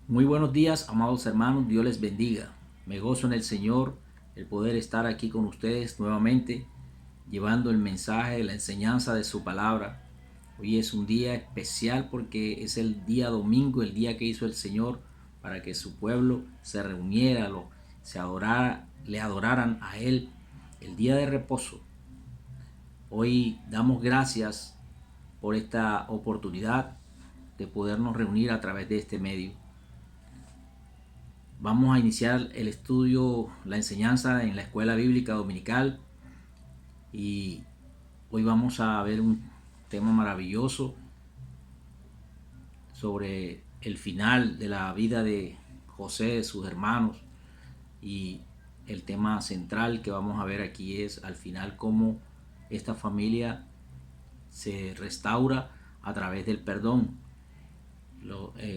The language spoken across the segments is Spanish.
Muy buenos días, amados hermanos, Dios les bendiga. Me gozo en el Señor el poder estar aquí con ustedes nuevamente, llevando el mensaje, la enseñanza de su palabra. Hoy es un día especial porque es el día domingo, el día que hizo el Señor para que su pueblo se reuniera, le adoraran a Él, el día de reposo. Hoy damos gracias por esta oportunidad de podernos reunir a través de este medio. Vamos a iniciar el estudio, la enseñanza en la escuela bíblica dominical y hoy vamos a ver un tema maravilloso sobre el final de la vida de José, de sus hermanos, y el tema central que vamos a ver aquí es al final cómo esta familia se restaura a través del perdón.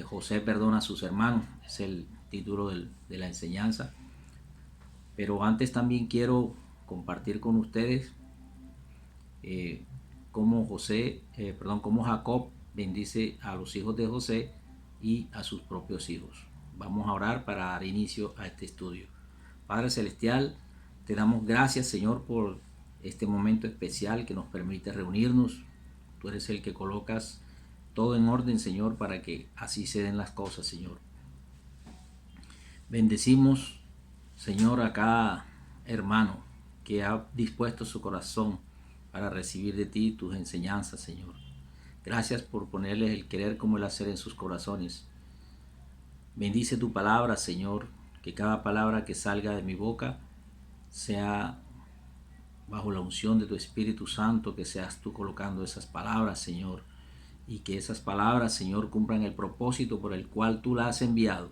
José perdona a sus hermanos, es el título de la enseñanza. Pero antes también quiero compartir con ustedes cómo Jacob bendice a los hijos de José y a sus propios hijos. Vamos a orar para dar inicio a este estudio. Padre Celestial, te damos gracias, Señor, por este momento especial que nos permite reunirnos. Tú eres el que colocas todo en orden, Señor, para que así se den las cosas, Señor. Bendecimos, Señor, a cada hermano que ha dispuesto su corazón para recibir de ti tus enseñanzas, Señor. Gracias por ponerles el querer como el hacer en sus corazones. Bendice tu palabra, Señor, que cada palabra que salga de mi boca sea bajo la unción de tu Espíritu Santo, que seas tú colocando esas palabras, Señor, y que esas palabras, Señor, cumplan el propósito por el cual tú las has enviado.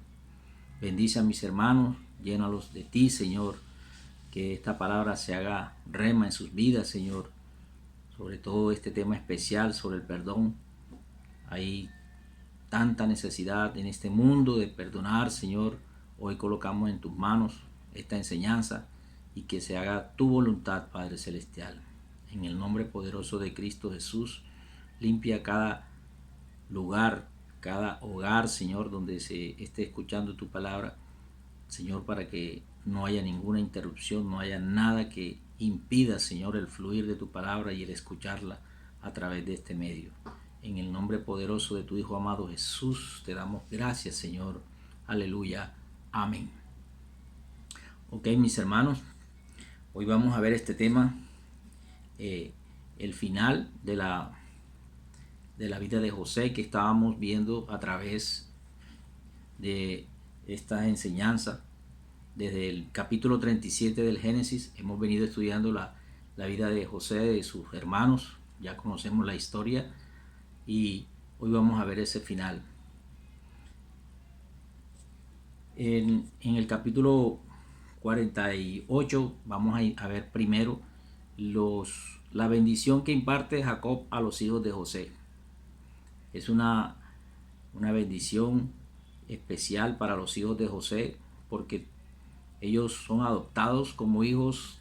Bendice a mis hermanos, llénalos de ti, Señor, que esta palabra se haga rema en sus vidas, Señor, sobre todo este tema especial sobre el perdón. Hay tanta necesidad en este mundo de perdonar, Señor. Hoy colocamos en tus manos esta enseñanza y que se haga tu voluntad, Padre Celestial. En el nombre poderoso de Cristo Jesús, limpia cada lugar, cada hogar, Señor, donde se esté escuchando tu palabra, Señor, para que no haya ninguna interrupción, no haya nada que impida, Señor, el fluir de tu palabra y el escucharla a través de este medio. En el nombre poderoso de tu Hijo amado Jesús, te damos gracias, Señor. Aleluya. Amén. Ok, mis hermanos, hoy vamos a ver este tema, el final de la vida de José, que estábamos viendo a través de esta enseñanza. Desde el capítulo 37 del Génesis hemos venido estudiando la vida de José, de sus hermanos. Ya conocemos la historia y hoy vamos a ver ese final. En el capítulo 48 vamos a ver primero la bendición que imparte Jacob a los hijos de José. Es una bendición especial para los hijos de José porque ellos son adoptados como hijos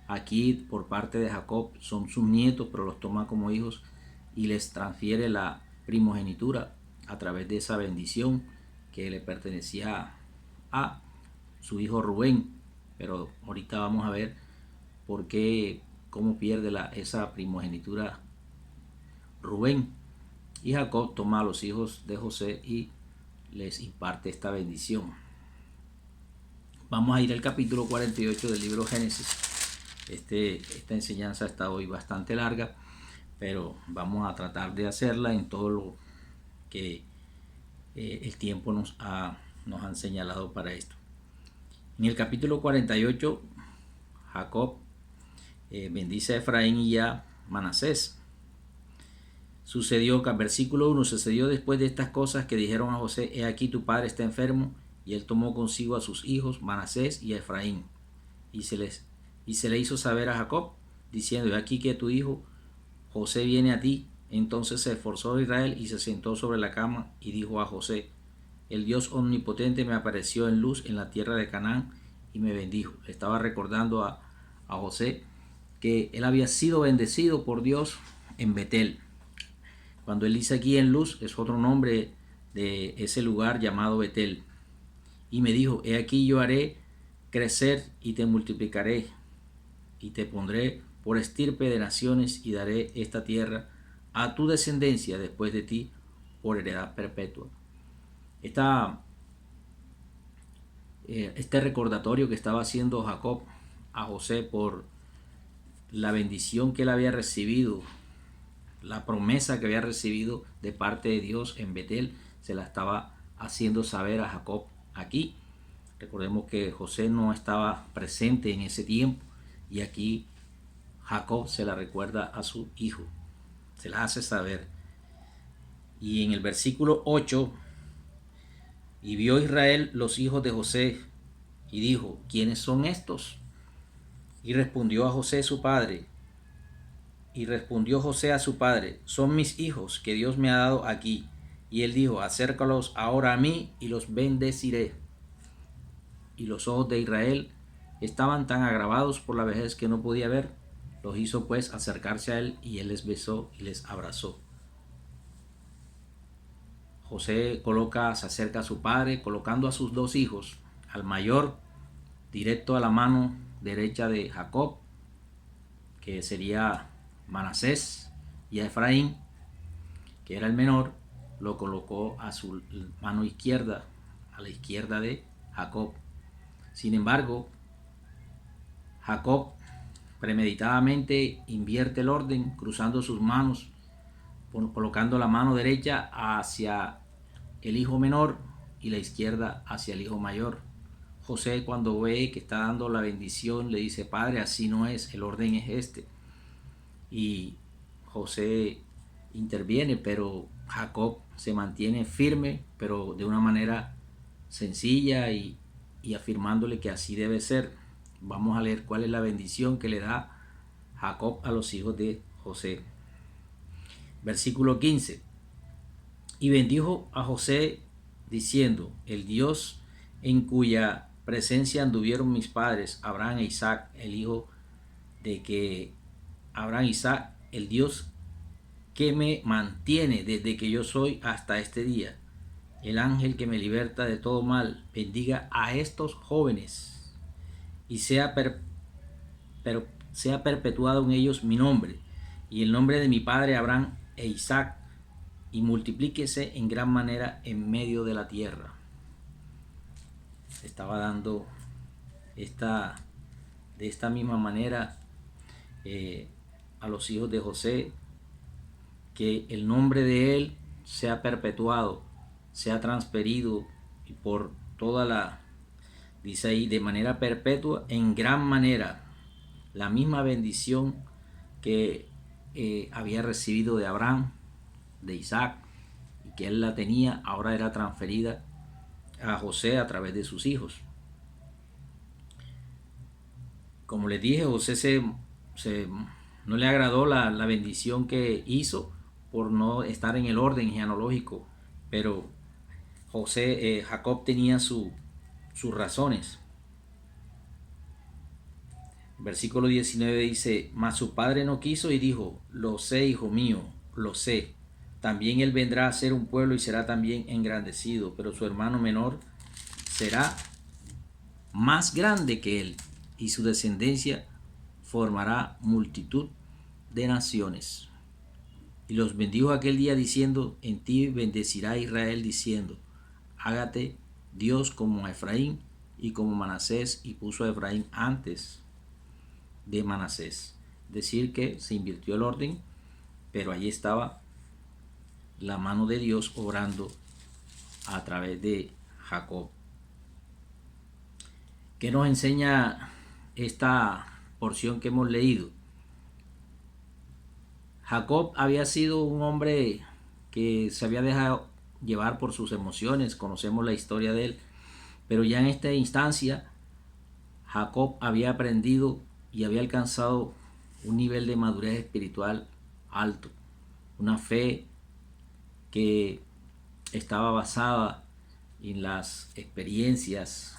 aquí por parte de Jacob, son sus nietos, pero los toma como hijos y les transfiere la primogenitura a través de esa bendición que le pertenecía a su hijo Rubén. Pero ahorita vamos a ver cómo pierde esa primogenitura Rubén. Y Jacob toma a los hijos de José y les imparte esta bendición. Vamos a ir al capítulo 48 del libro Génesis. Esta enseñanza está hoy bastante larga, pero vamos a tratar de hacerla en todo lo que el tiempo nos han señalado para esto. En el capítulo 48, Jacob bendice a Efraín y a Manasés. Versículo 1, sucedió después de estas cosas que dijeron a José: he aquí tu padre está enfermo. Y él tomó consigo a sus hijos Manasés y a Efraín, y se le hizo saber a Jacob, diciendo: he aquí que tu hijo José viene a ti. Entonces se esforzó Israel y se sentó sobre la cama y dijo a José: el Dios omnipotente me apareció en luz en la tierra de Canaán y me bendijo. Estaba recordando a José que él había sido bendecido por Dios en Betel. Cuando él dice aquí en luz, es otro nombre de ese lugar llamado Betel. Y me dijo: he aquí yo haré crecer y te multiplicaré, y te pondré por estirpe de naciones, y daré esta tierra a tu descendencia después de ti por heredad perpetua. Este recordatorio que estaba haciendo Jacob a José por la bendición que él había recibido, la promesa que había recibido de parte de Dios en Betel, se la estaba haciendo saber a Jacob aquí. Recordemos que José no estaba presente en ese tiempo, y aquí Jacob se la recuerda a su hijo, se la hace saber. Y en el versículo 8: y vio Israel los hijos de José, y dijo: ¿quiénes son estos? Y respondió José a su padre: son mis hijos que Dios me ha dado aquí. Y él dijo: acércalos ahora a mí, y los bendeciré. Y los ojos de Israel estaban tan agravados por la vejez que no podía ver. Los hizo pues acercarse a él, y él les besó y les abrazó. José se acerca a su padre, colocando a sus dos hijos, al mayor directo a la mano derecha de Jacob, que sería Manasés, y a Efraín, que era el menor, lo colocó a su mano izquierda, a la izquierda de Jacob. Sin embargo, Jacob premeditadamente invierte el orden, cruzando sus manos, colocando la mano derecha hacia el hijo menor y la izquierda hacia el hijo mayor. José, cuando ve que está dando la bendición, le dice: padre, así no es, el orden es este. Y José interviene, pero Jacob se mantiene firme, pero de una manera sencilla, y afirmándole que así debe ser. Vamos a leer cuál es la bendición que le da Jacob a los hijos de José. Versículo 15: y bendijo a José diciendo: el Dios en cuya presencia anduvieron mis padres Abraham e Isaac, el hijo de que Abraham e Isaac, el Dios que me mantiene desde que yo soy hasta este día, el ángel que me liberta de todo mal, bendiga a estos jóvenes, y sea perpetuado en ellos mi nombre y el nombre de mi padre Abraham e Isaac, y multiplíquese en gran manera en medio de la tierra. Estaba dando de esta misma manera a los hijos de José, que el nombre de él sea perpetuado, sea transferido, y por dice ahí, de manera perpetua, en gran manera. La misma bendición que había recibido de Abraham, de Isaac, y que él la tenía, ahora era transferida a José a través de sus hijos. Como les dije, José no le agradó la bendición que hizo por no estar en el orden genealógico, pero Jacob tenía sus razones. Versículo 19 dice: mas su padre no quiso, y dijo: lo sé, hijo mío, lo sé. También él vendrá a ser un pueblo y será también engrandecido, pero su hermano menor será más grande que él, y su descendencia formará multitud de naciones. Y los bendijo aquel día diciendo: en ti bendecirá Israel, diciendo: hágate Dios como a Efraín y como Manasés, y puso a Efraín antes de Manasés. Decir que se invirtió el orden, pero allí estaba la mano de Dios obrando a través de Jacob. ¿Qué nos enseña esta porción que hemos leído? Jacob había sido un hombre que se había dejado llevar por sus emociones, conocemos la historia de él, pero ya en esta instancia Jacob había aprendido y había alcanzado un nivel de madurez espiritual alto, una fe que estaba basada en las experiencias,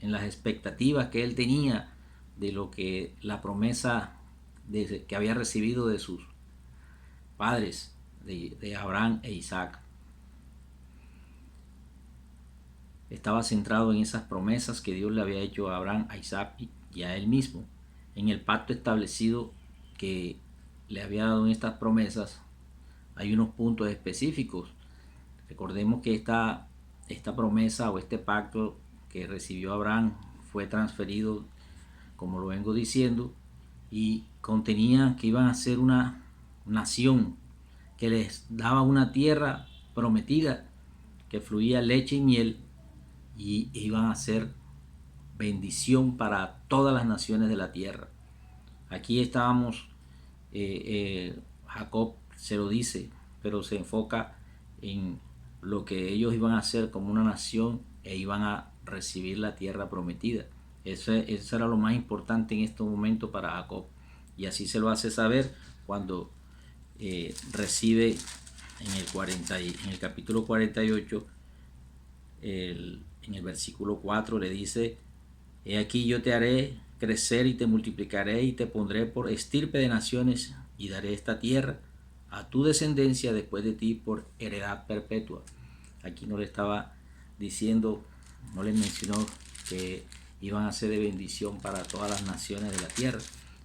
en las expectativas que él tenía de lo que la promesa que había recibido de sus padres, de Abraham e Isaac. estaba centrado en esas promesas que Dios le había hecho a Abraham, a Isaac y a él mismo, en el pacto establecido que le había dado en estas promesas. Hay unos puntos específicos. Recordemos que esta promesa o este pacto que recibió Abraham fue transferido, como lo vengo diciendo, y contenía que iban a ser una nación que les daba una tierra prometida que fluía leche y miel, y iban a ser bendición para todas las naciones de la tierra. Aquí estábamos, Jacob se lo dice, pero se enfoca en lo que ellos iban a hacer como una nación e iban a recibir la tierra prometida. Eso era lo más importante en este momento para Jacob, y así se lo hace saber cuando recibe en el capítulo 48, en el versículo 4 le dice: he aquí yo te haré crecer y te multiplicaré y te pondré por estirpe de naciones y daré esta tierra a tu descendencia después de ti por heredad perpetua. Aquí no le estaba diciendo, no le mencionó que iban a ser de bendición para todas las naciones de la tierra,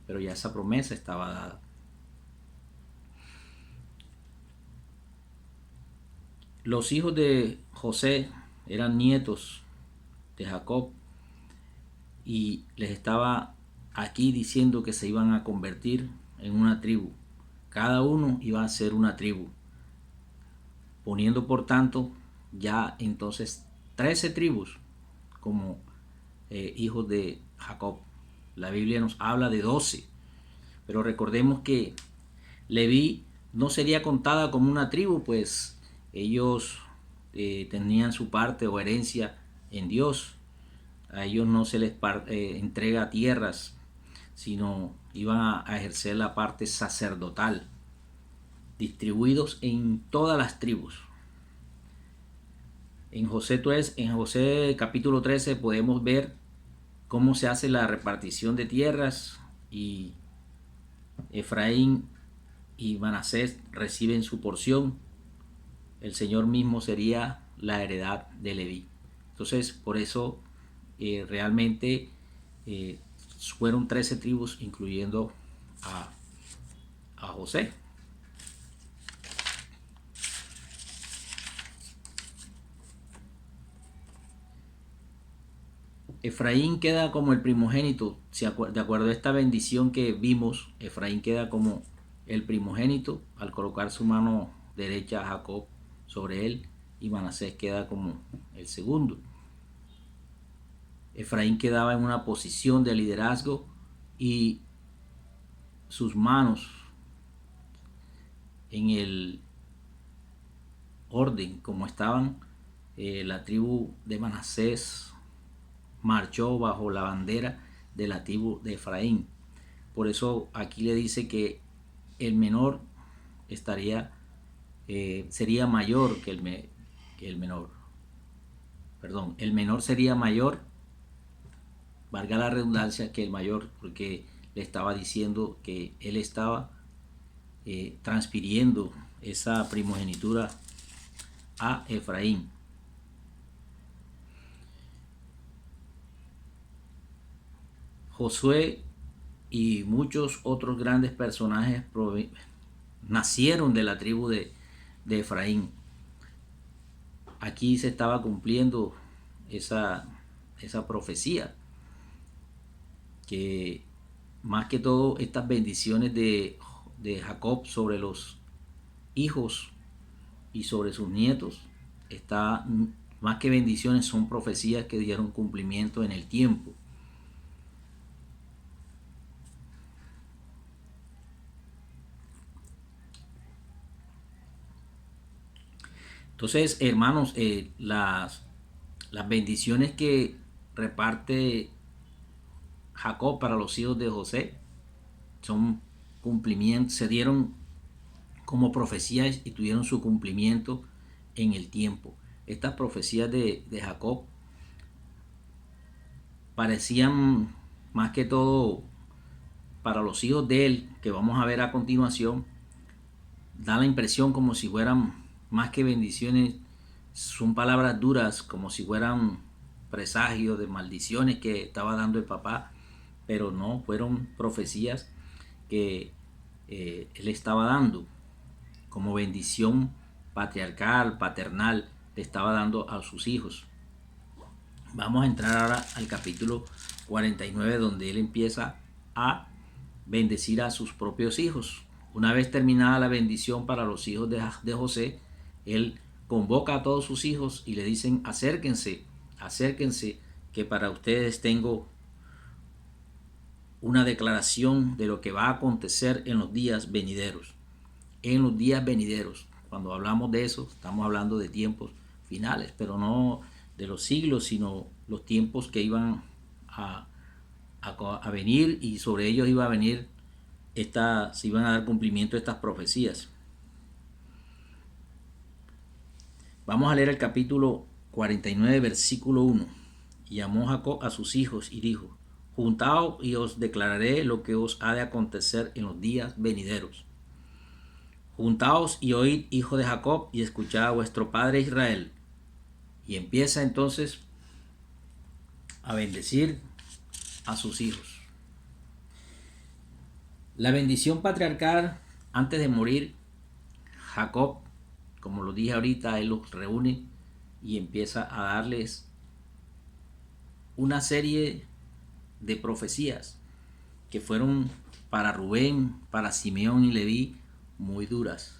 pero ya esa promesa estaba dada. Los hijos de José eran nietos de Jacob, y les estaba aquí diciendo que se iban a convertir en una tribu. Cada uno iba a ser una tribu, poniendo por tanto ya entonces 13 tribus como hijos de Jacob. La Biblia nos habla de 12, pero recordemos que Leví no sería contada como una tribu, pues ellos tenían su parte o herencia en Dios. A ellos no se les entrega tierras, sino iban a ejercer la parte sacerdotal, distribuidos en todas las tribus. En José capítulo 13 podemos ver cómo se hace la repartición de tierras, y Efraín y Manasés reciben su porción. El Señor mismo sería la heredad de Leví. Entonces, por eso realmente fueron 13 tribus, incluyendo a José. Efraín queda como el primogénito. De acuerdo a esta bendición que vimos, Efraín queda como el primogénito al colocar su mano derecha a Jacob sobre él, y Manasés queda como el segundo. Efraín quedaba en una posición de liderazgo, y sus manos en el orden como estaban. La tribu de Manasés marchó bajo la bandera de la tribu de Efraín. Por eso aquí le dice que el menor sería mayor que el menor. Perdón, el menor sería mayor, valga la redundancia, que el mayor, porque le estaba diciendo que él estaba transfiriendo esa primogenitura a Efraín. Josué y muchos otros grandes personajes nacieron de la tribu de Efraín. Aquí se estaba cumpliendo esa profecía, que más que todo estas bendiciones de Jacob sobre los hijos y sobre sus nietos, más que bendiciones, son profecías que dieron cumplimiento en el tiempo. Entonces, hermanos, las bendiciones que reparte Jacob para los hijos de José son cumplimientos, se dieron como profecías y tuvieron su cumplimiento en el tiempo. Estas profecías de Jacob parecían más que todo para los hijos de él, que vamos a ver a continuación. Da la impresión como si fueran más que bendiciones, Son palabras duras, como si fueran presagios de maldiciones que estaba dando el papá, pero no, fueron profecías que él estaba dando como bendición patriarcal, paternal, le estaba dando a sus hijos. Vamos a entrar ahora al capítulo 49, donde él empieza a bendecir a sus propios hijos. Una vez terminada la bendición para los hijos de José, él convoca a todos sus hijos y le dicen: acérquense, acérquense, que para ustedes tengo una declaración de lo que va a acontecer en los días venideros. En los días venideros, cuando hablamos de eso, estamos hablando de tiempos finales, pero no de los siglos, sino los tiempos que iban a venir, y sobre ellos iba a venir se iban a dar cumplimiento a estas profecías. Vamos a leer el capítulo 49, versículo 1. Y llamó Jacob a sus hijos y dijo: juntaos y os declararé lo que os ha de acontecer en los días venideros. Juntaos y oíd, hijo de Jacob, y escuchad a vuestro padre Israel. Y empieza entonces a bendecir a sus hijos. La bendición patriarcal, antes de morir, Jacob, como lo dije ahorita, él los reúne y empieza a darles una serie de profecías que fueron para Rubén, para Simeón y Leví muy duras.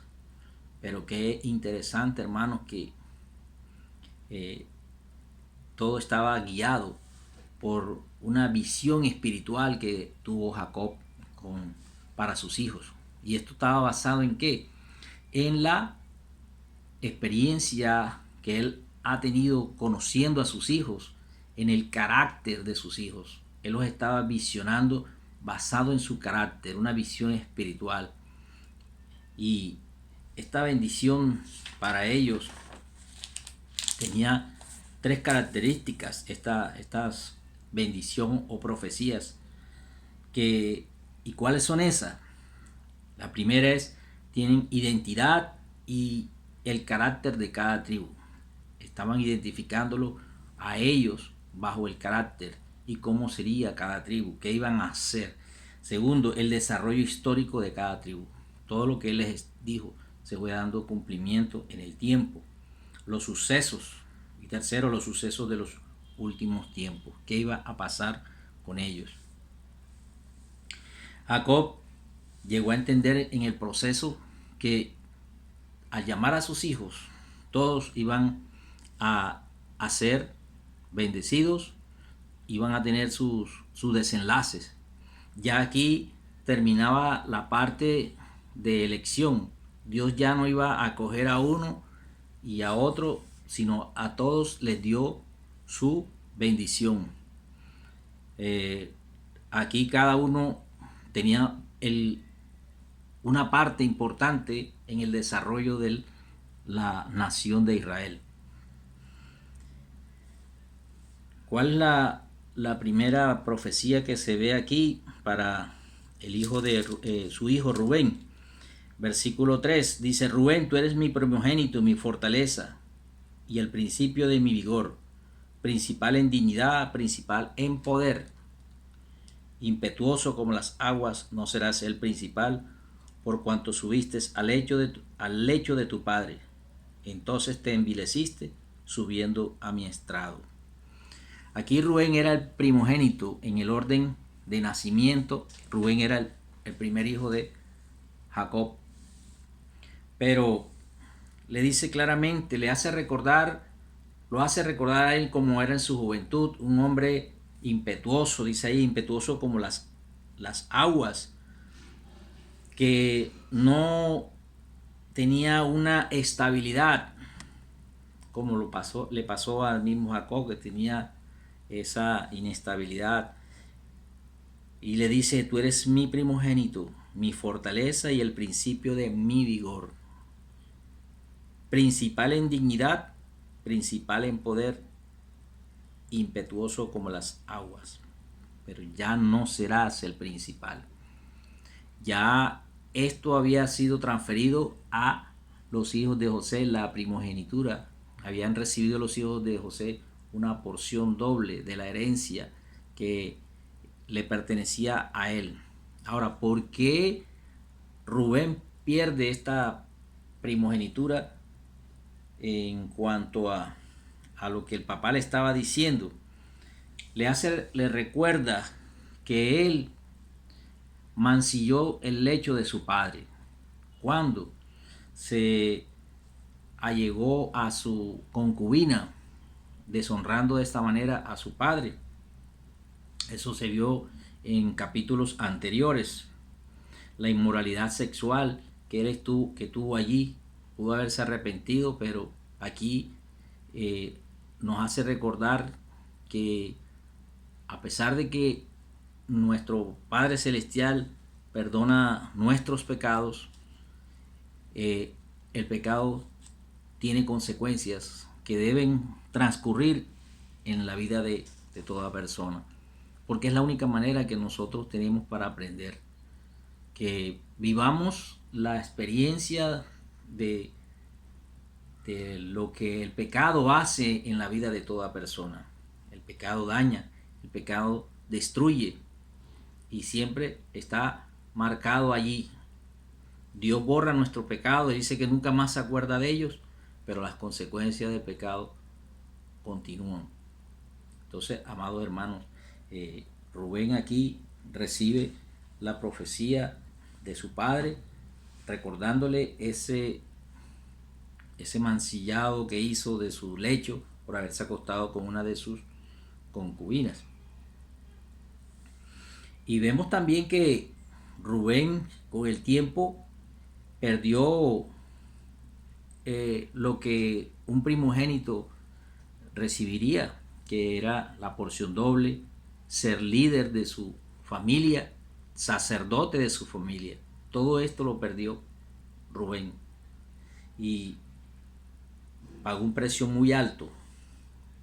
Pero qué interesante, hermanos, que todo estaba guiado por una visión espiritual que tuvo Jacob para sus hijos. Y esto estaba basado en ¿qué? En la experiencia que él ha tenido conociendo a sus hijos, en el carácter de sus hijos. Él los estaba visionando basado en su carácter, una visión espiritual. Y esta bendición para ellos tenía tres características, estas bendición o profecías. ¿Y cuáles son esas? La primera es: tienen identidad y el carácter de cada tribu. Estaban identificándolo a ellos bajo el carácter y cómo sería cada tribu, qué iban a hacer. Segundo, el desarrollo histórico de cada tribu. Todo lo que él les dijo se fue dando cumplimiento en el tiempo. Los sucesos. Y tercero, los sucesos de los últimos tiempos. ¿Qué iba a pasar con ellos? Jacob llegó a entender en el proceso que al llamar a sus hijos, todos iban a ser bendecidos, iban a tener sus desenlaces. Ya aquí terminaba la parte de elección. Dios ya no iba a coger a uno y a otro, sino a todos les dio su bendición. Aquí cada uno tenía una parte importante en el desarrollo de la nación de Israel. ¿Cuál es la primera profecía que se ve aquí para el hijo de su hijo Rubén? Versículo 3 dice: Rubén, tú eres mi primogénito, mi fortaleza y el principio de mi vigor, principal en dignidad, principal en poder. Impetuoso como las aguas no serás el principal, por cuanto subiste al lecho de tu padre. Entonces te envileciste subiendo a mi estrado. Aquí Rubén era el primogénito en el orden de nacimiento. Rubén era el primer hijo de Jacob. Pero le dice claramente, lo hace recordar a él como era en su juventud, un hombre impetuoso, dice ahí, impetuoso como las aguas, que no tenía una estabilidad, como le pasó al mismo Jacob, que tenía esa inestabilidad. Y le dice: tú eres mi primogénito, mi fortaleza y el principio de mi vigor, principal en dignidad, principal en poder, impetuoso como las aguas. Pero ya no serás el principal. Ya esto había sido transferido a los hijos de José, la primogenitura. habían recibido los hijos de José una porción doble de la herencia que le pertenecía a él. Ahora, ¿por qué Rubén pierde esta primogenitura en cuanto a lo que el papá le estaba diciendo? Le recuerda que él mancilló el lecho de su padre cuando se allegó a su concubina, deshonrando de esta manera a su padre. Eso se vio en capítulos anteriores. La inmoralidad sexual que tuvo allí, pudo haberse arrepentido, pero aquí nos hace recordar que a pesar de que nuestro Padre Celestial perdona nuestros pecados, el pecado tiene consecuencias que deben transcurrir en la vida de toda persona, porque es la única manera que nosotros tenemos para aprender, que vivamos la experiencia de lo que el pecado hace en la vida de toda persona. El pecado daña, el pecado destruye y siempre está marcado allí. Dios borra nuestro pecado y dice que nunca más se acuerda de ellos, pero las consecuencias del pecado continúan. Entonces, amados hermanos, Rubén aquí recibe la profecía de su padre, recordándole ese mancillado que hizo de su lecho por haberse acostado con una de sus concubinas. Y vemos también que Rubén con el tiempo perdió lo que un primogénito recibiría, que era la porción doble, ser líder de su familia, sacerdote de su familia. Todo esto lo perdió Rubén y pagó un precio muy alto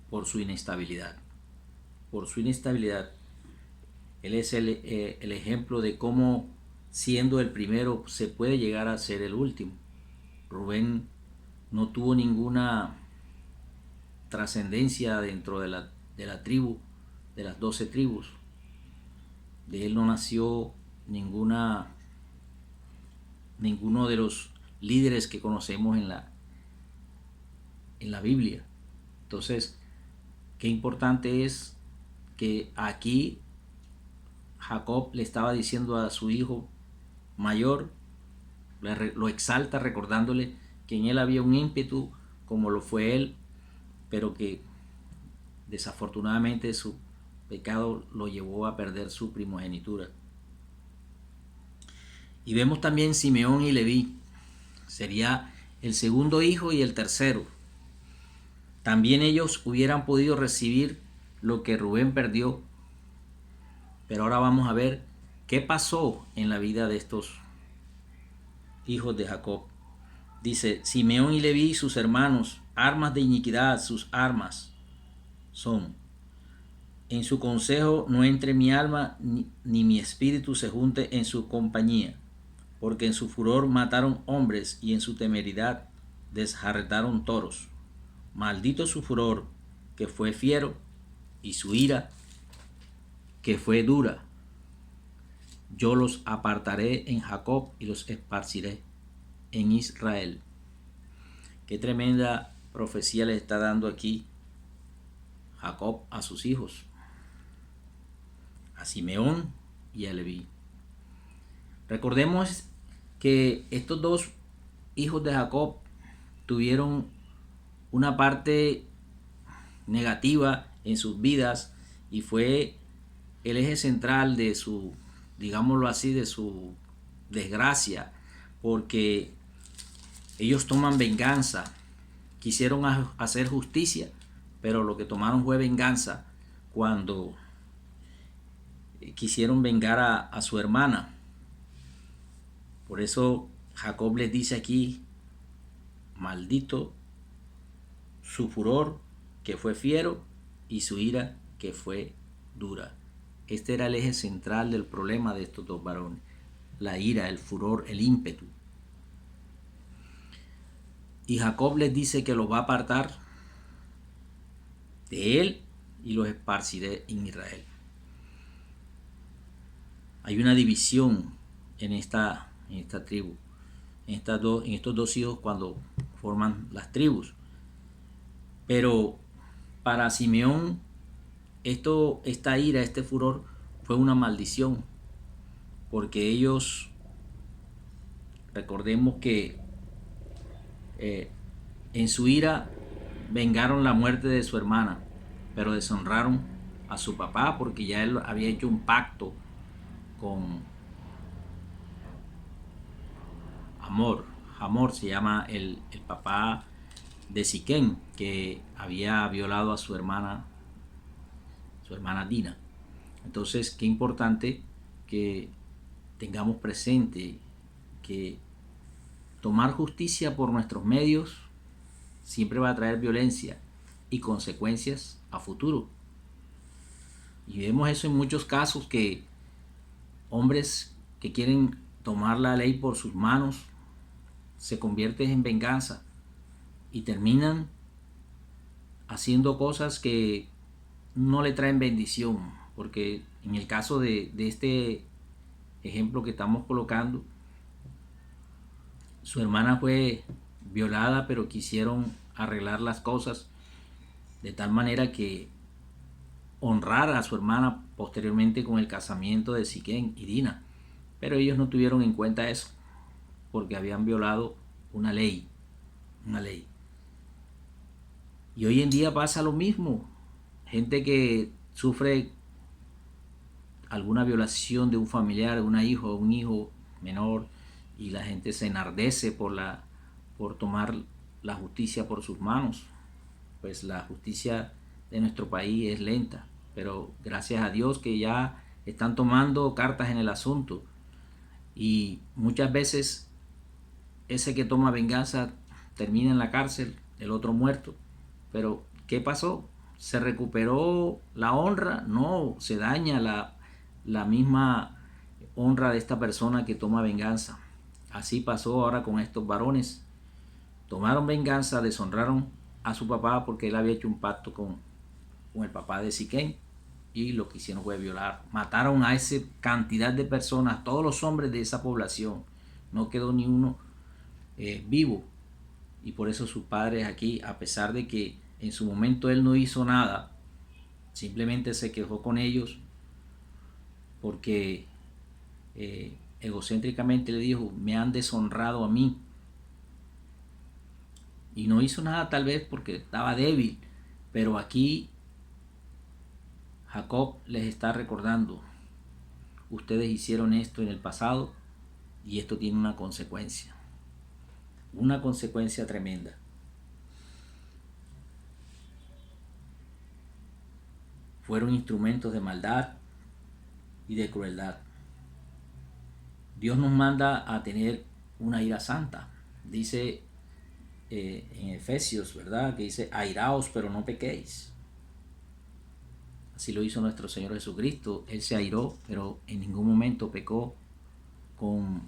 por su inestabilidad. Por su inestabilidad. Él es el ejemplo de cómo, siendo el primero, se puede llegar a ser el último. Rubén no tuvo ninguna trascendencia dentro de la tribu, de las 12 tribus. De él no nació ninguno de los líderes que conocemos en la Biblia. Entonces, qué importante es que aquí Jacob le estaba diciendo a su hijo mayor, lo exalta recordándole que en él había un ímpetu como lo fue él, pero que desafortunadamente su pecado lo llevó a perder su primogenitura. Y vemos también Simeón y Leví, sería el segundo hijo y el tercero. También ellos hubieran podido recibir lo que Rubén perdió. Pero ahora vamos a ver qué pasó en la vida de estos hijos de Jacob. Dice, Simeón y Leví, sus hermanos, armas de iniquidad, sus armas son: en su consejo no entre mi alma, ni mi espíritu se junte en su compañía, porque en su furor mataron hombres y en su temeridad desjarretaron toros. Maldito su furor, que fue fiero, y su ira, que fue dura. Yo los apartaré en Jacob y los esparciré en Israel. Qué tremenda profecía le está dando aquí Jacob a sus hijos, a Simeón y a Leví. Recordemos que estos dos hijos de Jacob tuvieron una parte negativa en sus vidas y fue el eje central de su, digámoslo así, de su desgracia, porque ellos toman venganza. Quisieron hacer justicia, pero lo que tomaron fue venganza cuando quisieron vengar a su hermana. Por eso Jacob les dice aquí, maldito su furor, que fue fiero, y su ira, que fue dura. Este era el eje central del problema de estos dos varones: la ira, el furor, el ímpetu. Y Jacob les dice que los va a apartar de él y los esparciré en Israel. Hay una división en esta tribu, en estos dos hijos cuando forman las tribus. Pero para Simeón, esta ira, este furor, fue una maldición, porque ellos, recordemos que en su ira vengaron la muerte de su hermana, pero deshonraron a su papá porque ya él había hecho un pacto con Hamor se llama el papá de Siquén, que había violado a su hermana Dina. Entonces, qué importante que tengamos presente que tomar justicia por nuestros medios siempre va a traer violencia y consecuencias a futuro. Y vemos eso en muchos casos, que hombres que quieren tomar la ley por sus manos se convierten en venganza y terminan haciendo cosas que no le traen bendición, porque en el caso de este ejemplo que estamos colocando, su hermana fue violada, pero quisieron arreglar las cosas de tal manera que honrara a su hermana posteriormente con el casamiento de Siquén y Dina, pero ellos no tuvieron en cuenta eso porque habían violado una ley. Y hoy en día pasa lo mismo. Gente que sufre alguna violación de un familiar, de un hijo menor, y la gente se enardece por tomar la justicia por sus manos. Pues la justicia de nuestro país es lenta, pero gracias a Dios que ya están tomando cartas en el asunto, y muchas veces ese que toma venganza termina en la cárcel, el otro muerto. Pero ¿qué pasó? ¿Se recuperó la honra? No, se daña la misma honra de esta persona que toma venganza. Así pasó ahora con estos varones. Tomaron venganza, deshonraron a su papá porque él había hecho un pacto con el papá de Siquén, y lo que hicieron fue violar. Mataron a esa cantidad de personas, todos los hombres de esa población. No quedó ni uno vivo. Y por eso sus padres aquí, a pesar de que en su momento él no hizo nada, simplemente se quejó con ellos porque egocéntricamente le dijo: me han deshonrado a mí. Y no hizo nada, tal vez porque estaba débil, pero aquí Jacob les está recordando: ustedes hicieron esto en el pasado y esto tiene una consecuencia tremenda. Fueron instrumentos de maldad y de crueldad. Dios nos manda a tener una ira santa. Dice en Efesios, ¿verdad? Que dice: airaos, pero no pequéis. Así lo hizo nuestro Señor Jesucristo. Él se airó, pero en ningún momento pecó con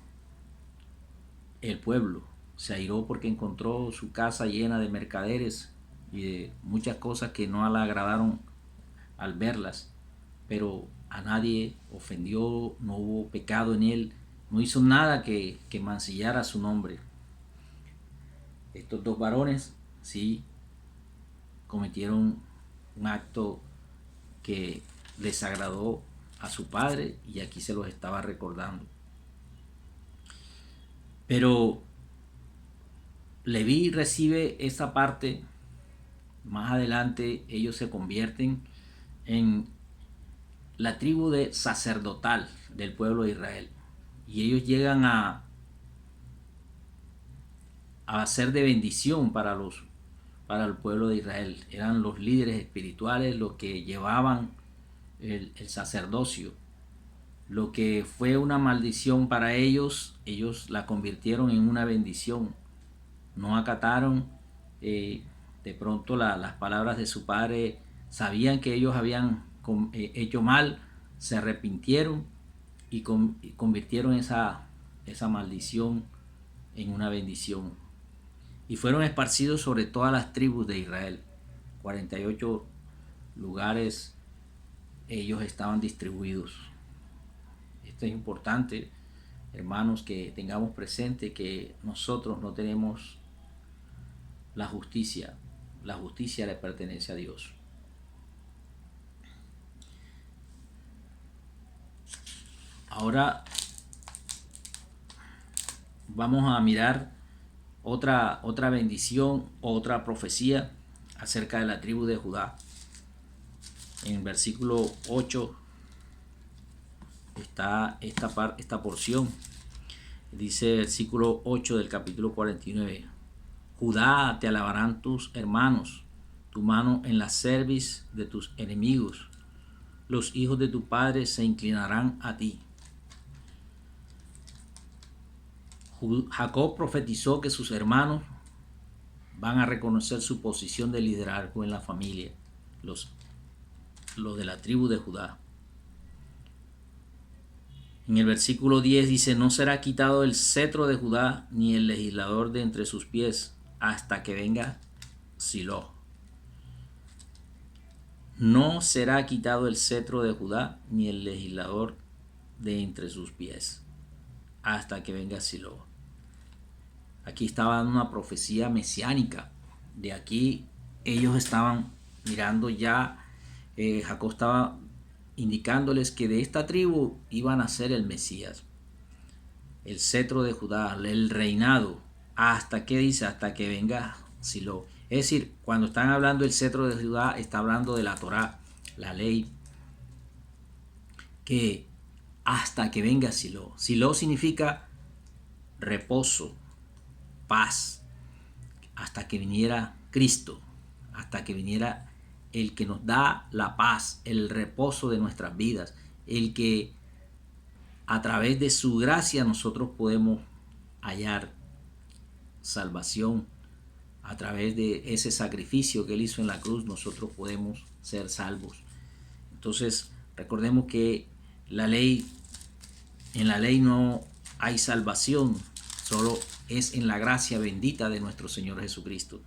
el pueblo. Se airó porque encontró su casa llena de mercaderes y de muchas cosas que no le agradaron al verlas, pero a nadie ofendió, no hubo pecado en él, no hizo nada que mancillara su nombre. Estos dos varones sí cometieron un acto que desagradó a su padre, y aquí se los estaba recordando. Pero Leví recibe esa parte. Más adelante ellos se convierten en la tribu de sacerdotal del pueblo de Israel, y ellos llegan a ser de bendición para el pueblo de Israel. Eran los líderes espirituales los que llevaban el sacerdocio. Lo que fue una maldición para ellos la convirtieron en una bendición. No acataron de pronto las palabras de su padre. Sabían que ellos habían hecho mal, se arrepintieron y convirtieron esa maldición en una bendición. Y fueron esparcidos sobre todas las tribus de Israel. 48 lugares ellos estaban distribuidos. Esto es importante, hermanos, que tengamos presente que nosotros no tenemos la justicia le pertenece a Dios. Ahora vamos a mirar otra bendición, otra profecía acerca de la tribu de Judá. En versículo 8 está esta porción. Dice el versículo 8 del capítulo 49. Judá, te alabarán tus hermanos, tu mano en la cerviz de tus enemigos. Los hijos de tu padre se inclinarán a ti. Jacob profetizó que sus hermanos van a reconocer su posición de liderazgo en la familia, los de la tribu de Judá. En el versículo 10 dice: no será quitado el cetro de Judá ni el legislador de entre sus pies hasta que venga Silo. No será quitado el cetro de Judá ni el legislador de entre sus pies hasta que venga Silo. Aquí estaba dando una profecía mesiánica. De aquí ellos estaban mirando ya, Jacob estaba indicándoles que de esta tribu iban a ser el Mesías, el cetro de Judá, el reinado. ¿Hasta qué dice? Hasta que venga Silo. Es decir, cuando están hablando del cetro de Judá, está hablando de la Torá, la ley, que hasta que venga Silo. Silo significa reposo, paz, hasta que viniera Cristo, hasta que viniera el que nos da la paz, el reposo de nuestras vidas, el que a través de su gracia nosotros podemos hallar salvación. A través de ese sacrificio que Él hizo en la cruz, nosotros podemos ser salvos. Entonces, recordemos que en la ley no hay salvación, solo es en la gracia bendita de nuestro Señor Jesucristo.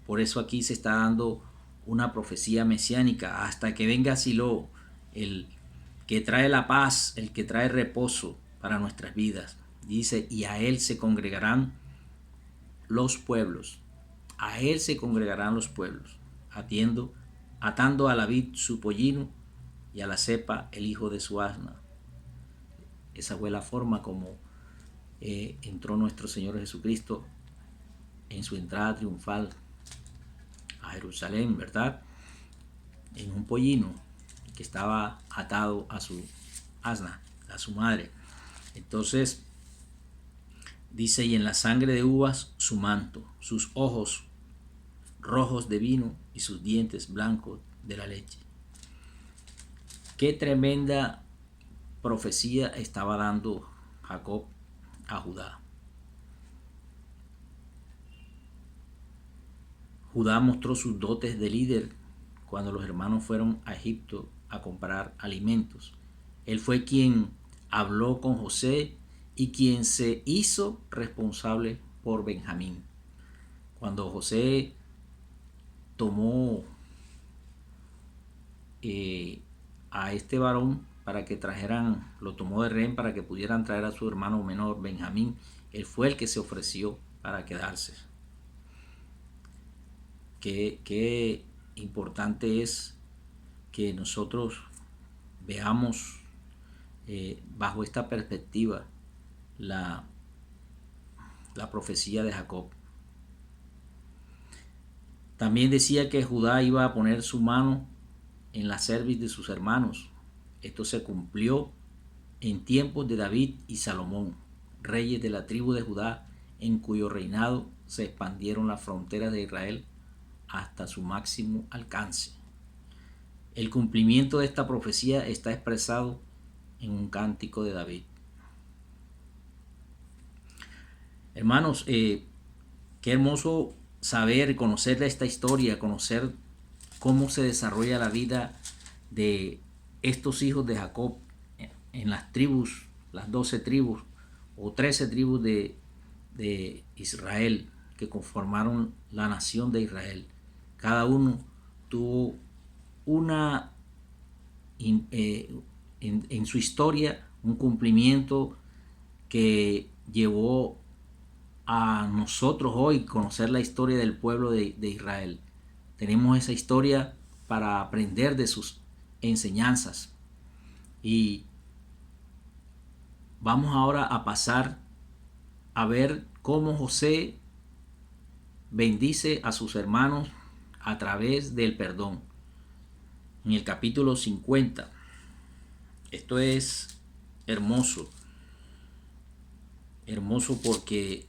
Por eso aquí se está dando una profecía mesiánica, hasta que venga Silo, el que trae la paz, el que trae reposo para nuestras vidas. Dice: y a Él se congregarán los pueblos. A Él se congregarán los pueblos, atando a la vid su pollino y a la cepa el hijo de su asna. Esa fue la forma como entró nuestro Señor Jesucristo en su entrada triunfal a Jerusalén, ¿verdad? En un pollino que estaba atado a su asna, a su madre. Entonces dice: y en la sangre de uvas su manto, sus ojos rojos de vino y sus dientes blancos de la leche. Qué tremenda profecía estaba dando Jacob a Judá. Judá mostró sus dotes de líder cuando los hermanos fueron a Egipto a comprar alimentos. Él fue quien habló con José y quien se hizo responsable por Benjamín. Cuando José tomó a este varón para que lo tomó de rehén para que pudieran traer a su hermano menor Benjamín, él fue el que se ofreció para quedarse. Qué importante es que nosotros veamos bajo esta perspectiva la profecía de Jacob. También decía que Judá iba a poner su mano en la cerviz de sus hermanos. Esto se cumplió en tiempos de David y Salomón, reyes de la tribu de Judá, en cuyo reinado se expandieron las fronteras de Israel hasta su máximo alcance. El cumplimiento de esta profecía está expresado en un cántico de David. Hermanos, qué hermoso saber y conocer esta historia, conocer cómo se desarrolla la vida de estos hijos de Jacob en las tribus, las 12 tribus o 13 tribus de Israel que conformaron la nación de Israel. Cada uno tuvo una en su historia un cumplimiento que llevó a nosotros hoy conocer la historia del pueblo de Israel. Tenemos esa historia para aprender de sus enseñanzas. Y vamos ahora a pasar a ver cómo José bendice a sus hermanos a través del perdón. En el capítulo 50. Esto es hermoso. Hermoso porque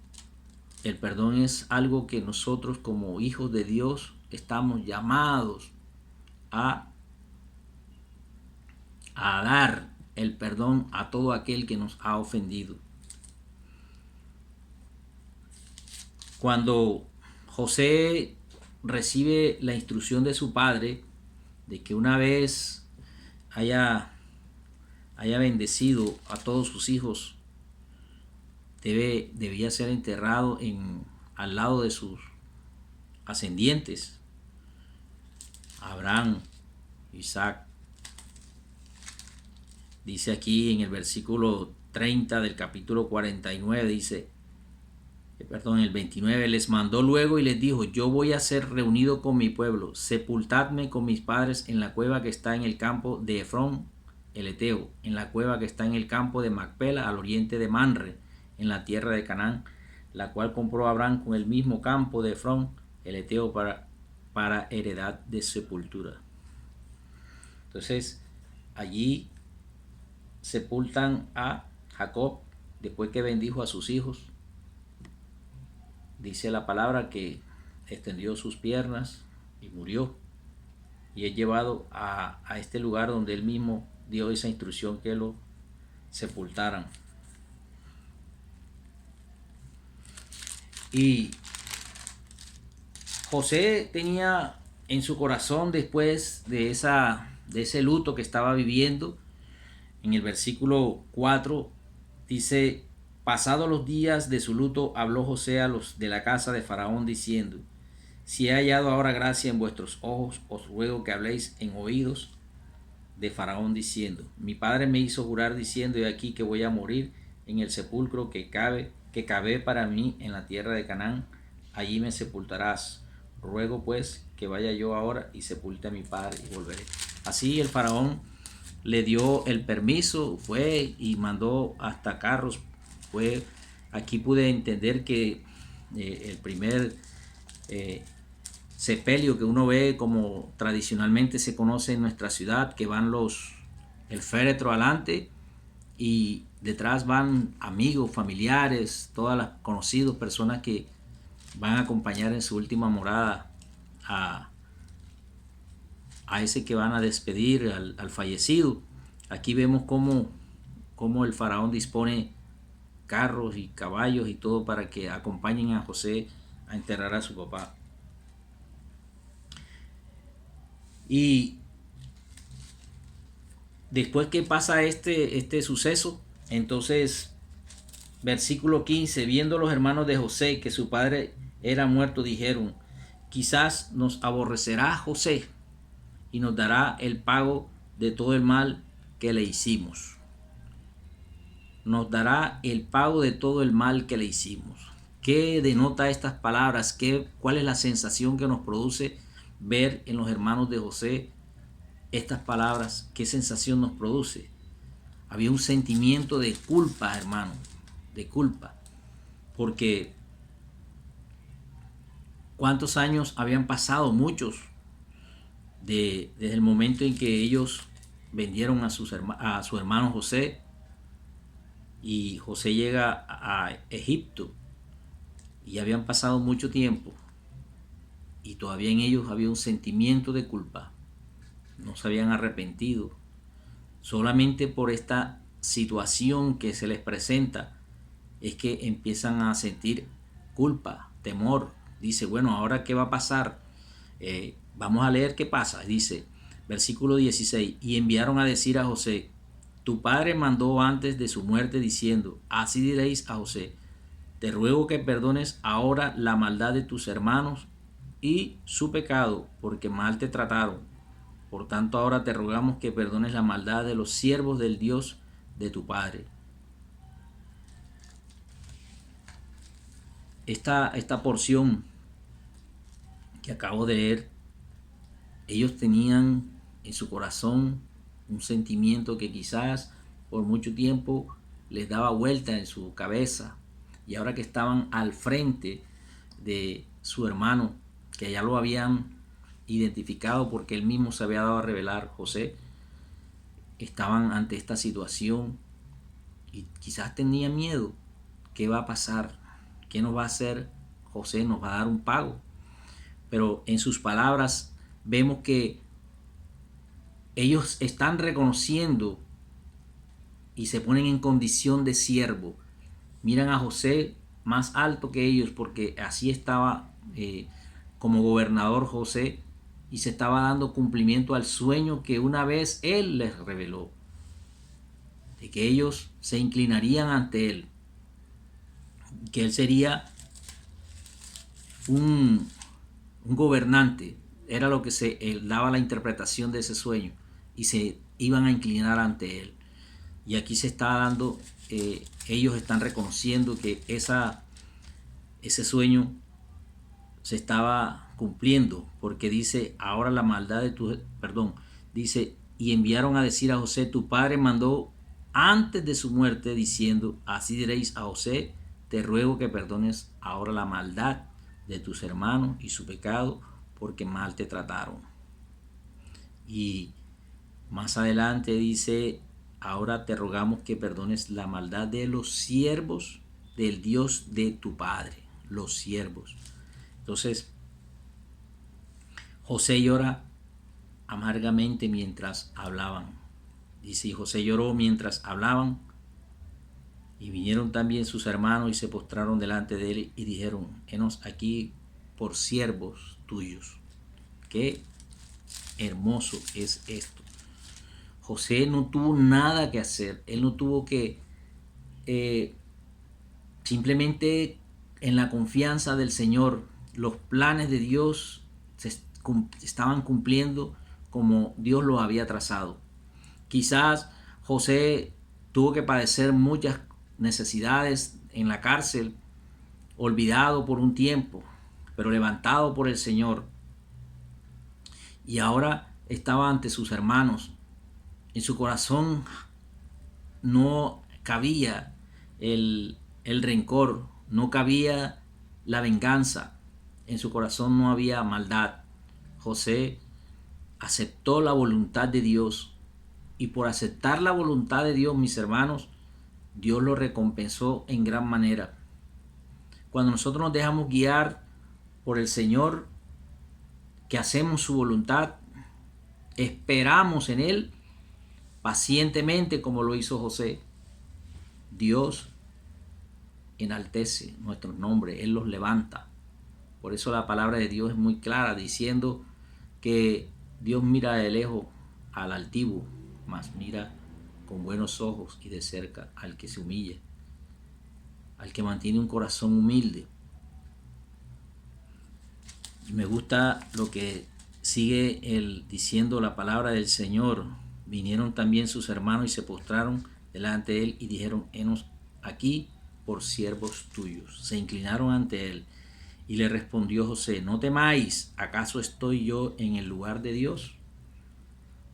el perdón es algo que nosotros como hijos de Dios estamos llamados a dar el perdón a todo aquel que nos ha ofendido. Cuando José recibe la instrucción de su padre de que una vez haya bendecido a todos sus hijos, debía ser enterrado al lado de sus ascendientes, Abraham, Isaac. Dice aquí en el versículo 30 del capítulo 49, el 29, les mandó luego y les dijo: yo voy a ser reunido con mi pueblo, sepultadme con mis padres en la cueva que está en el campo de Efrón el Eteo, en la cueva que está en el campo de Macpela, al oriente de Manre, en la tierra de Canaán, la cual compró Abraham con el mismo campo de Efrón el Eteo para heredad de sepultura. Entonces allí sepultan a Jacob después que bendijo a sus hijos. Dice la palabra que extendió sus piernas y murió, y es llevado a este lugar donde él mismo dio esa instrucción que lo sepultaran. Y José tenía en su corazón, después de ese luto que estaba viviendo, en el versículo 4 dice: pasados los días de su luto, habló José a los de la casa de Faraón diciendo: si he hallado ahora gracia en vuestros ojos, os ruego que habléis en oídos de Faraón diciendo: mi padre me hizo jurar diciendo: he aquí que voy a morir en el sepulcro que cavé para mí en la tierra de Canaán, allí me sepultarás. Ruego pues que vaya yo ahora y sepulte a mi padre y volveré. Así el Faraón le dio el permiso, fue y mandó hasta carros. Aquí pude entender que el primer sepelio que uno ve, como tradicionalmente se conoce en nuestra ciudad, que van el féretro adelante y detrás van amigos, familiares, todas las conocidos, personas que van a acompañar en su última morada a ese que van a despedir al fallecido. Aquí vemos cómo el faraón dispone carros y caballos y todo para que acompañen a José a enterrar a su papá. Y después que pasa este suceso, entonces versículo 15, viendo los hermanos de José que su padre era muerto, dijeron: quizás nos aborrecerá José y nos dará el pago de todo el mal que le hicimos. Nos dará el pago de todo el mal que le hicimos. ¿Qué denota estas palabras? ¿Cuál es la sensación que nos produce ver en los hermanos de José estas palabras? ¿Qué sensación nos produce? Había un sentimiento de culpa, hermano, de culpa, porque ¿cuántos años habían pasado? Muchos, desde el momento en que ellos vendieron a su hermano José, y José llega a Egipto, y habían pasado mucho tiempo, y todavía en ellos había un sentimiento de culpa. No se habían arrepentido. Solamente por esta situación que se les presenta es que empiezan a sentir culpa, temor. Dice: bueno, ¿ahora qué va a pasar? Vamos a leer qué pasa. Dice, versículo 16: y enviaron a decir a José: tu padre mandó antes de su muerte diciendo: así diréis a José: te ruego que perdones ahora la maldad de tus hermanos y su pecado, porque mal te trataron. Por tanto, ahora te rogamos que perdones la maldad de los siervos del Dios de tu Padre. Esta porción que acabo de leer, ellos tenían en su corazón un sentimiento que quizás por mucho tiempo les daba vuelta en su cabeza, y ahora que estaban al frente de su hermano, que ya lo habían identificado porque él mismo se había dado a revelar, José, estaban ante esta situación y quizás tenían miedo. ¿Qué va a pasar? ¿Qué nos va a hacer José? ¿Nos va a dar un pago? Pero en sus palabras vemos que ellos están reconociendo y se ponen en condición de siervo. Miran a José más alto que ellos, porque así estaba como gobernador José, y se estaba dando cumplimiento al sueño que una vez él les reveló, de que ellos se inclinarían ante él, que él sería un gobernante. Era lo que él daba la interpretación de ese sueño, y se iban a inclinar ante él. Y aquí se está dando, ellos están reconociendo que ese sueño se estaba cumpliendo, porque dice, ahora la maldad de dice, y enviaron a decir a José, tu padre mandó antes de su muerte, diciendo, así diréis a José, te ruego que perdones ahora la maldad de tus hermanos y su pecado, porque mal te trataron. Y más adelante dice, ahora te rogamos que perdones la maldad de los siervos del Dios de tu Padre, los siervos. Entonces, José llora amargamente mientras hablaban. Dice, y José lloró mientras hablaban, y vinieron también sus hermanos y se postraron delante de él y dijeron, henos aquí por siervos tuyos. Qué hermoso es esto. José no tuvo nada que hacer, él no tuvo que simplemente en la confianza del Señor, los planes de Dios se estaban cumpliendo como Dios los había trazado. Quizás José tuvo que padecer muchas necesidades en la cárcel, olvidado por un tiempo, pero levantado por el Señor. Y ahora estaba ante sus hermanos. En su corazón no cabía el rencor, no cabía la venganza. En su corazón no había maldad. José aceptó la voluntad de Dios, y por aceptar la voluntad de Dios, mis hermanos, Dios lo recompensó en gran manera. Cuando nosotros nos dejamos guiar por el Señor, que hacemos su voluntad, esperamos en Él pacientemente como lo hizo José, Dios enaltece nuestros nombres, Él los levanta. Por eso la palabra de Dios es muy clara, diciendo que Dios mira de lejos al altivo, mas mira con buenos ojos y de cerca al que se humilla, al que mantiene un corazón humilde. Y me gusta lo que sigue diciendo la palabra del Señor. Vinieron también sus hermanos y se postraron delante de él y dijeron, henos aquí por siervos tuyos. Se inclinaron ante él. Y le respondió José, no temáis, ¿acaso estoy yo en el lugar de Dios?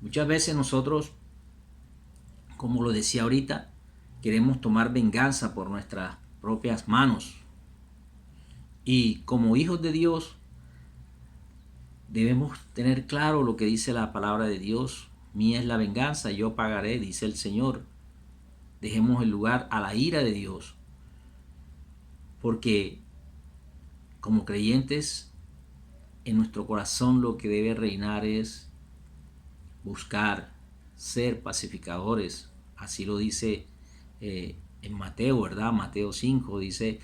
Muchas veces nosotros, como lo decía ahorita, queremos tomar venganza por nuestras propias manos. Y como hijos de Dios, debemos tener claro lo que dice la palabra de Dios. Mía es la venganza, yo pagaré, dice el Señor. Dejemos el lugar a la ira de Dios. Porque como creyentes, en nuestro corazón lo que debe reinar es buscar ser pacificadores. Así lo dice en Mateo, ¿verdad? Mateo 5 dice,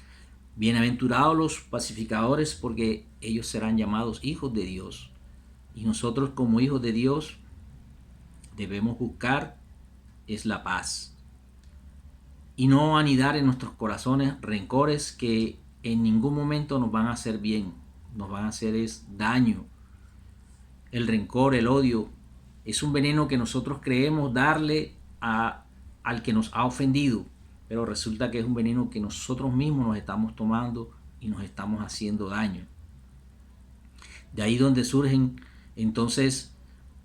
bienaventurados los pacificadores, porque ellos serán llamados hijos de Dios. Y nosotros como hijos de Dios debemos buscar es la paz. Y no anidar en nuestros corazones rencores que en ningún momento nos van a hacer bien, nos van a hacer daño. El rencor, el odio Es un veneno que nosotros creemos darle al que nos ha ofendido, pero resulta que es un veneno que nosotros mismos nos estamos tomando y nos estamos haciendo daño. De ahí donde surgen entonces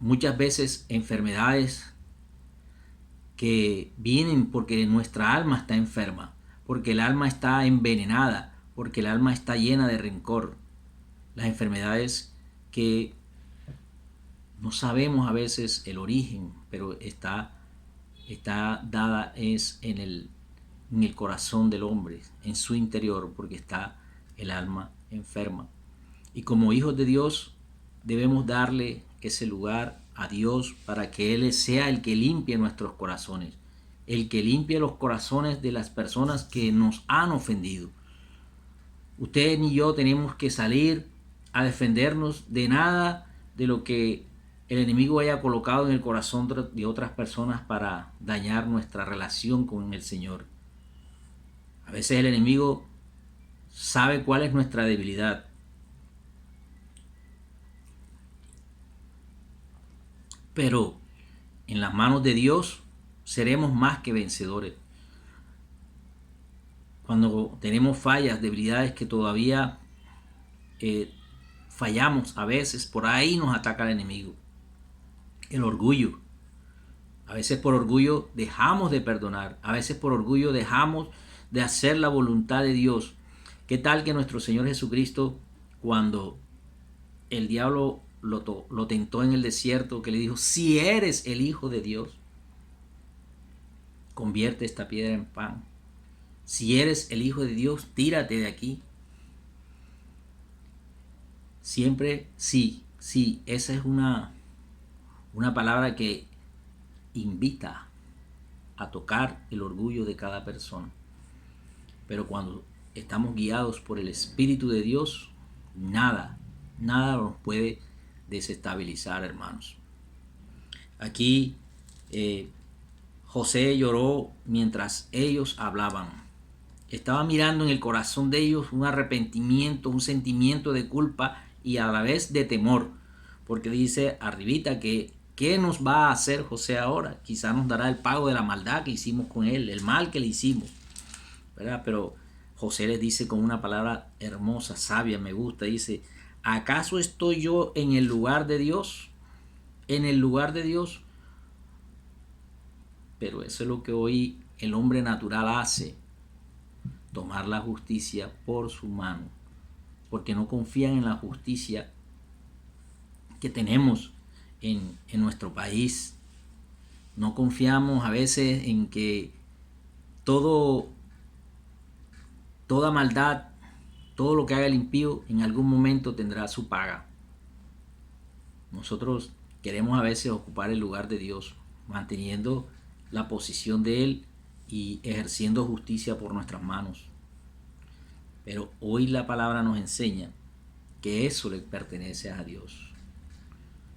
muchas veces enfermedades que vienen porque nuestra alma está enferma, porque el alma está envenenada, porque el alma está llena de rencor. Las enfermedades que no sabemos a veces el origen, pero está dada es en el corazón del hombre, en su interior, porque está el alma enferma. Y como hijos de Dios debemos darle ese lugar a Dios para que Él sea el que limpie nuestros corazones, el que limpie los corazones de las personas que nos han ofendido. Usted ni yo tenemos que salir a defendernos de nada de lo que el enemigo haya colocado en el corazón de otras personas para dañar nuestra relación con el Señor. A veces el enemigo sabe cuál es nuestra debilidad. Pero en las manos de Dios seremos más que vencedores. Cuando tenemos fallas, debilidades que todavía fallamos a veces, por ahí nos ataca el enemigo. El orgullo. A veces por orgullo dejamos de perdonar. A veces por orgullo dejamos de hacer la voluntad de Dios. ¿Qué tal que nuestro Señor Jesucristo, cuando el diablo lo tentó en el desierto, que le dijo, si eres el Hijo de Dios, convierte esta piedra en pan? Si eres el Hijo de Dios, tírate de aquí. Siempre sí, esa es una palabra que invita a tocar el orgullo de cada persona. Pero cuando estamos guiados por el Espíritu de Dios, nada nos puede desestabilizar, hermanos. Aquí José lloró mientras ellos hablaban. Estaba mirando en el corazón de ellos un arrepentimiento, un sentimiento de culpa y a la vez de temor, porque dice arribita que ¿qué nos va a hacer José ahora? Quizá nos dará el pago de la maldad que hicimos con él, el mal que le hicimos, ¿verdad? Pero José les dice con una palabra hermosa, sabia, me gusta, dice, ¿acaso estoy yo en el lugar de Dios? En el lugar de Dios. Pero eso es lo que hoy el hombre natural hace, tomar la justicia por su mano, porque no confían en la justicia que tenemos en nuestro país. No confiamos a veces en que toda maldad, todo lo que haga el impío en algún momento tendrá su paga. Nosotros queremos a veces ocupar el lugar de Dios, manteniendo la posición de Él y ejerciendo justicia por nuestras manos. Pero hoy la palabra nos enseña que eso le pertenece a Dios.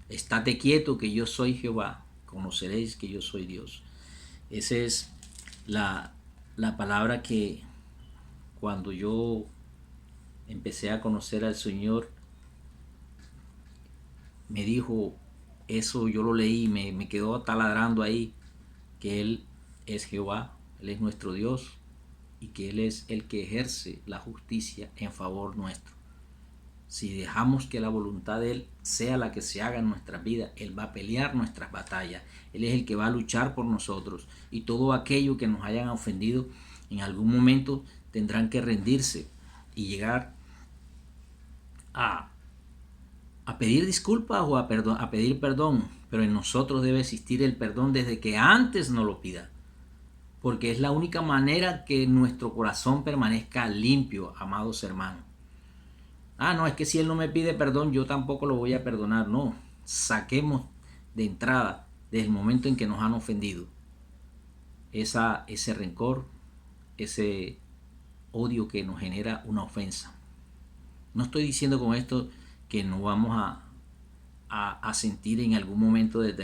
Estate quieto que yo soy Jehová, conoceréis que yo soy Dios. Esa es la palabra que cuando yo empecé a conocer al Señor, me dijo, eso yo lo leí, me quedó taladrando ahí, que Él es Jehová, Él es nuestro Dios y que Él es el que ejerce la justicia en favor nuestro. Si dejamos que la voluntad de Él sea la que se haga en nuestras vidas, Él va a pelear nuestras batallas. Él es el que va a luchar por nosotros. Y todo aquello que nos hayan ofendido, en algún momento tendrán que rendirse y llegar a pedir disculpas o a pedir perdón. Pero en nosotros debe existir el perdón desde que antes no lo pida. Porque es la única manera que nuestro corazón permanezca limpio, amados hermanos. No, es que si Él no me pide perdón, yo tampoco lo voy a perdonar. No, saquemos de entrada, desde el momento en que nos han ofendido, ese rencor, ese odio que nos genera una ofensa. No estoy diciendo con esto que no vamos a sentir en algún momento determinado